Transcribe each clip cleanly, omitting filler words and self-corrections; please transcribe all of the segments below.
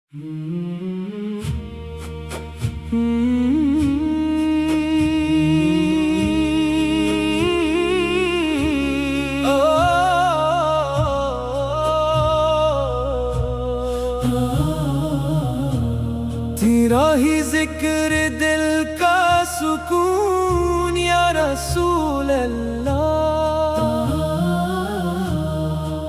تیرا ہی ذکر دل کا سکون یا رسول اللہ،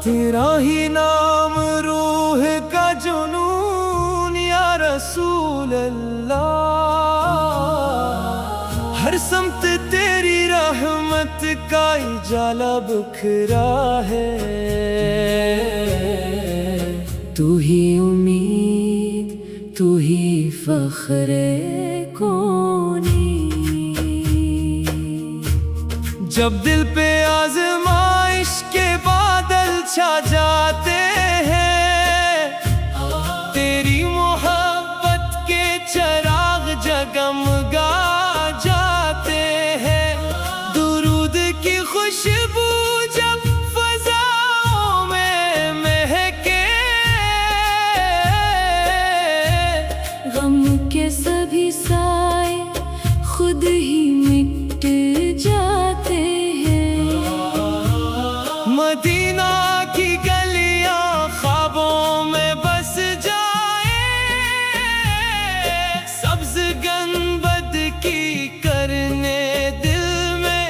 تیرا ہی نام روح کا جنون یا رسول اللہ، ہر سمت تیری رحمت کا اجالا بکھرا ہے، تو ہی امید، تو ہی فخر کونی، جب دل پہ آزمائش کے بادل چھا جاتے ہیں، تیری محبت کے چراغ جگمگا جاتے ہیں، درود کی خوشبو جب فضاؤں میں مہکے، غم کے سبھی سائے خود ہی مٹ جاتے ہیں، مدینہ کی گلیاں خوابوں میں بس جائے، سبز گنبد کی کرنے دل میں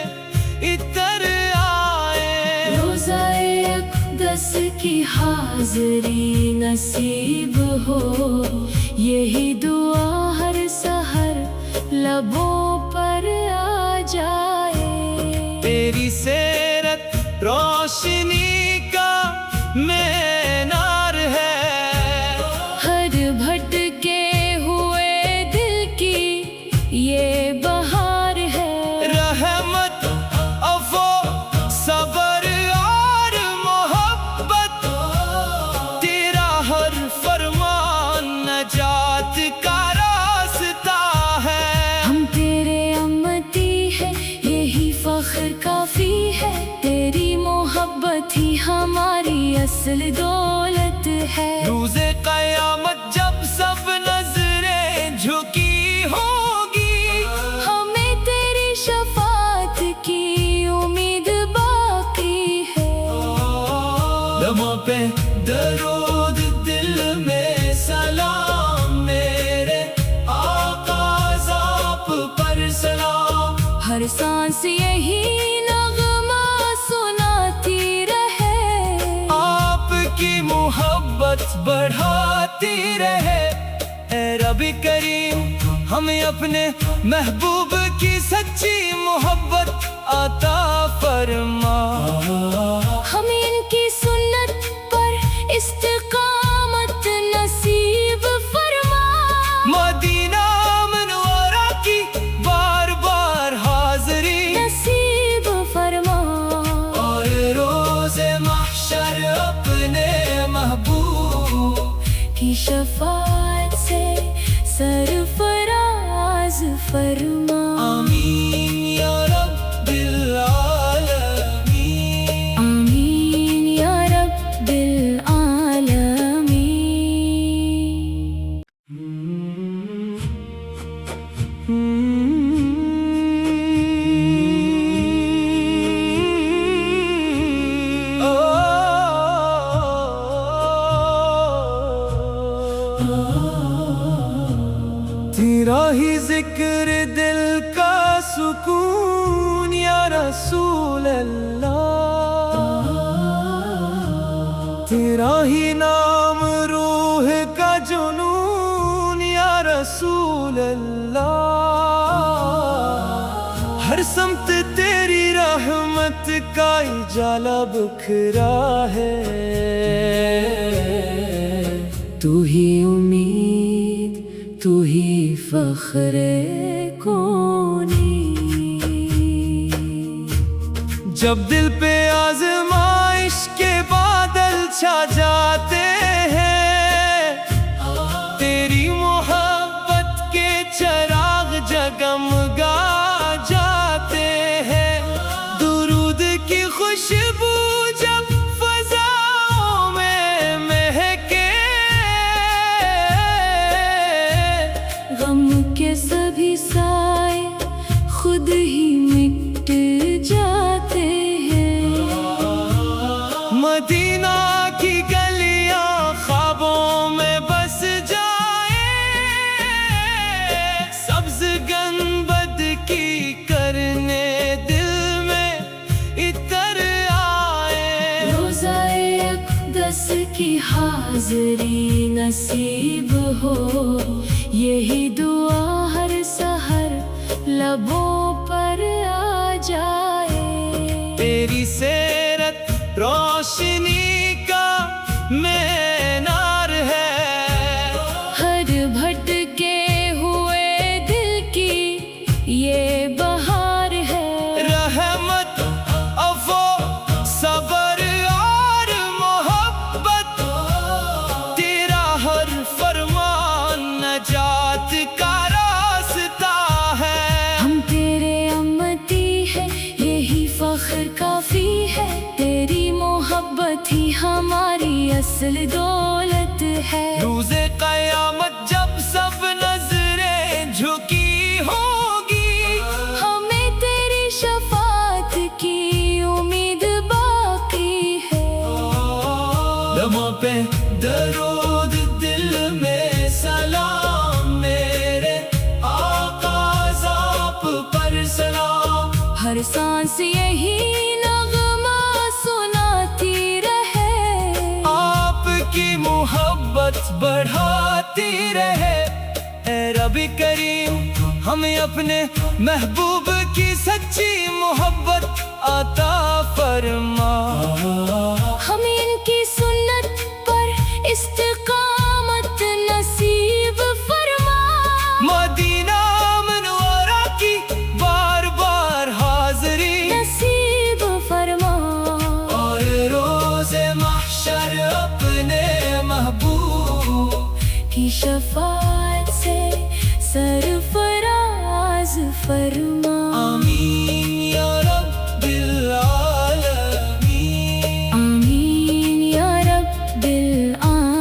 عطر آئے، روزہ اقدس کی حاضری نصیب ہو، یہی دعا ہر سحر لبوں پر آ جائے، تیری سیرت روشنی کا مینار ہے، ہر بھٹکے ہوئے دل کی یہ بہار ہے، رحمت عفو صبر اور محبت، تیرا ہر فرمان نجات کا راستہ ہے، ہم تیرے امتی ہیں یہی فخر کافی ہے، تیری محبت ہی ہماری اصل دولت ہے، روز قیامت جب سب نظریں جھکی ہوگی، ہمیں تیری شفاعت کی امید باقی ہے، لبوں پہ درود دل میں سلام، میرے آقا ذات پر سلام، ہر سانس یہی نغمہ سناتی رہے، آپ کی محبت بڑھاتی رہے، اے رب کریم ہمیں اپنے محبوب کی سچی محبت عطا فرما، ہمیں ان کی سنت پر استقامت نصیب فرما، مدینہ منورہ کی بار بار حاضری نصیب فرما، اور روز محشر اپنے محبوب کی شفاعت سے سرفراز فرما، آمین یا رب العالمین، آمین یا رب العالمین۔ تیرا ہی ذکر دل کا سکون یا رسول اللہ، تیرا ہی نام روح کا جنون یا رسول اللہ، ہر سمت تیری رحمت کا اجالا بکھرا ہے، تو ہی امید، تو ہی فخر کونی، جب دل پہ آزمائش کے بادل چھا جاتے ہیں، تیری محبت کے چراغ جگمگا جاتے ہیں، درود کی خوشبو جب فضاؤں میں مہکے، سبھی سائے خود ہی مٹ جاتے ہیں۔ مدینہ کی گلیاں خوابوں میں بس جائے، سبز گنبد کی کرنے دل میں اتر آئے۔ روزہ اقدس کی حاضری نصیب ہو، یہی دعا ہر سحر لبوں پر آ جائے۔ تیری سیرت روشنی کا مینار ہے، ہر بھٹکے ہوئے دل کی یہ بہار ہے۔ رحمت عفو صبر اور محبت، تیرا ہر فرمان نجات کا راستہ ہے۔ ہم تیرے امتی ہیں، یہی فخر کافی ہے، تیری محبت ہی ہماری اصل دولت ہے۔ روز قیامت جب سب نظریں جھکی ہوگی، ہمیں تیری شفاعت کی امید باقی ہے۔ لبوں پہ درود دل میں سلام، میرے آقا ذات پر سلام۔ ہر سانس یہی نغمہ سناتی رہے، آپ کی محبت بڑھاتی رہے۔ اے رب کریم ہمیں اپنے محبوب کی سچی محبت عطا فرما۔ ہمیں ان کی سنت پر استقامت نصیب فرما۔ مدینہ منورہ کی بار بار حاضری نصیب فرما، اور روز محشر اپنے محبوب کی شفاعت سے سرفراز فرما۔ آمین یا رب العالمین، آمین یا رب العالمین۔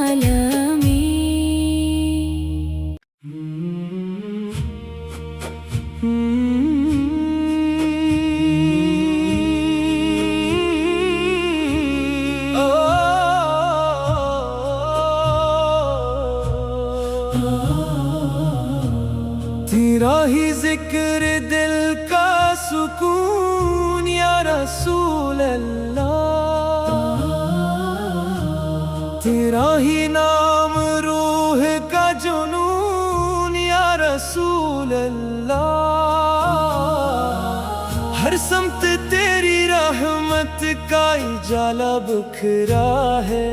تیرا ہی ذکر دل کا سکون یا رسول اللہ، تیرا ہی نام روح کا جنون یا رسول اللہ۔ ہر سمت تیری رحمت کا اجالا بکھرا ہے،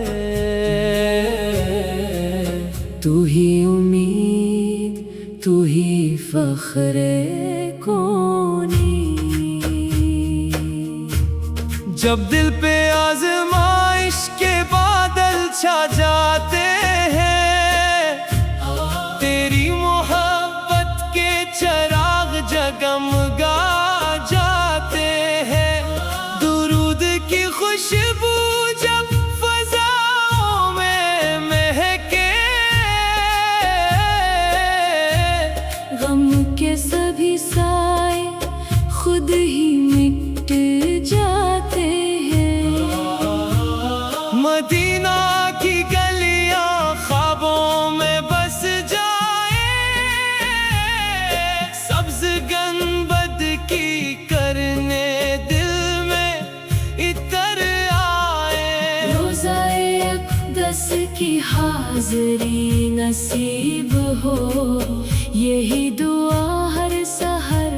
تو ہی امید، تو ہی فخر کونی۔ جب دل پہ آزمائش کے بادل چھا جاتے ہیں، تیری محبت کے چراغ جگمگا جاتے ہیں۔ درود کی خوشبو جب فضاؤں میں مہکے، غم کے سبھی سائے خود ہی مٹ جاتے ہیں۔ مدینہ کی گلیاں خوابوں میں بس جائے، سبز گنبد کی کرنے دل میں اتر آئے۔ روزہ اقدس کی حاضری نصیب ہو، یہی دعا ہر سحر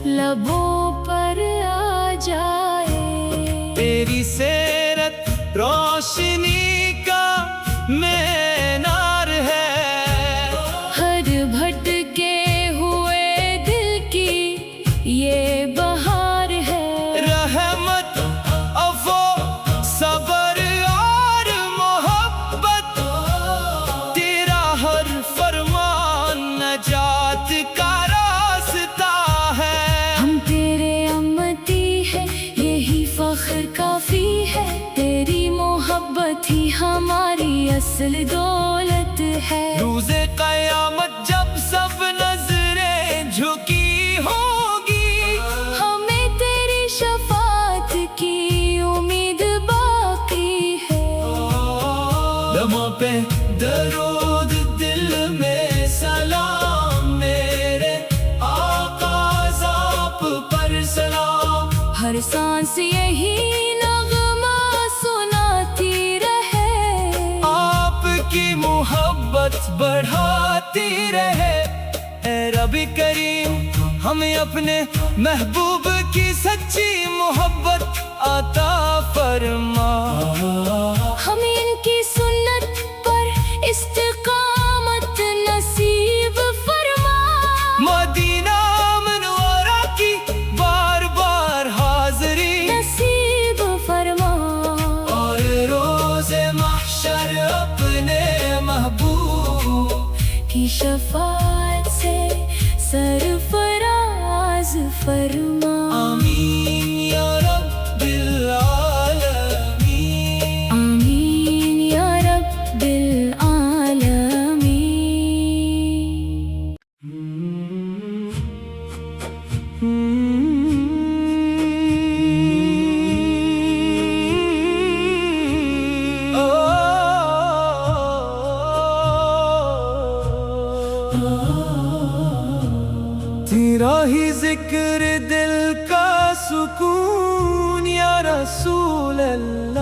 لبوں پر آ جائے۔ تیری سیرت روشنی کا مینار ہے، ہر بھٹکے ہوئے دل کی یہ بہار ہے۔ رحمت عفو صبر اور محبت، تیرا ہر فرمان نجات کا راستہ ہے۔ ہم تیرے امتی ہیں، یہی فخر کافی ہے، تیری محبت ہی ہماری اصل دولت ہے۔ روز قیامت جب سب نظریں بڑھاتی رہے۔ اے رب کریم ہمیں اپنے محبوب کی سچی محبت عطا فرما۔ ہمیں ان کی سنت پر استقامت نصیب فرما۔ مدینہ منورہ کی بار بار حاضری نصیب فرما۔ اور روز محشر اپنے محبوب کی شفاعت سے سرفراز فرما۔ آمین یا رب العالمین۔ آمین یا رب العالمین۔ تیرا ہی ذکر دل کا سکون یا رسول اللہ۔